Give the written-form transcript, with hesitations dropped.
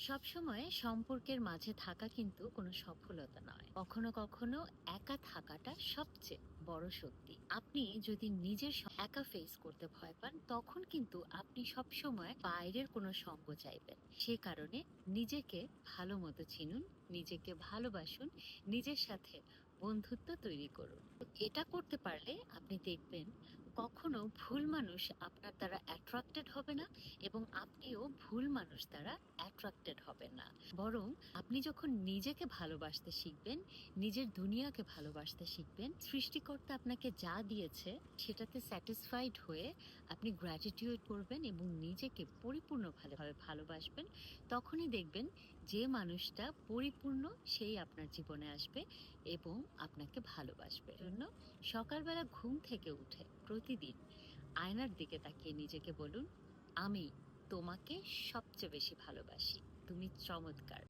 সবসময় সম্পর্কের মাঝে থাকা কিন্তু কোনো সফলতা নয়, কখনো কখনো একা থাকাটা সবচেয়ে বড় শক্তি। আপনি যদি নিজের একা ফেস করতে ভয় পান, তখন কিন্তু আপনি সবসময় বাইরের কোনো সঙ্গ চাইবেন। সে কারণে নিজেকে ভালো মতো চিনুন, নিজেকে ভালোবাসুন, নিজের সাথে বন্ধুত্ব তৈরি করুন। এটা করতে পারলে আপনি দেখবেন কখনো ভুল মানুষ আপনার দ্বারা অ্যাট্রাক্টেড হবে না, এবং আপনিও ভুল মানুষ দ্বারা অ্যাট্রাক্টেড হবেন না। বরং আপনি যখন নিজেকে ভালোবাসতে শিখবেন, নিজের দুনিয়াকে ভালোবাসতে শিখবেন, সৃষ্টিকর্তা আপনাকে যা দিয়েছে সেটাতে স্যাটিসফাইড হয়ে আপনি গ্র্যাটিটিউড করবেন এবং নিজেকে পরিপূর্ণভাবে ভালোবাসবেন, তখনই দেখবেন যে মানুষটা পরিপূর্ণ সেই আপনার জীবনে আসবে এবং আপনাকে ভালোবাসবে। জন্য সকালবেলা ঘুম থেকে উঠে প্রতিদিন আয়নার দিকে তাকিয়ে নিজেকে বলুন, আমি তোমাকে সবচেয়ে বেশি ভালোবাসি। তুমি চমৎকার।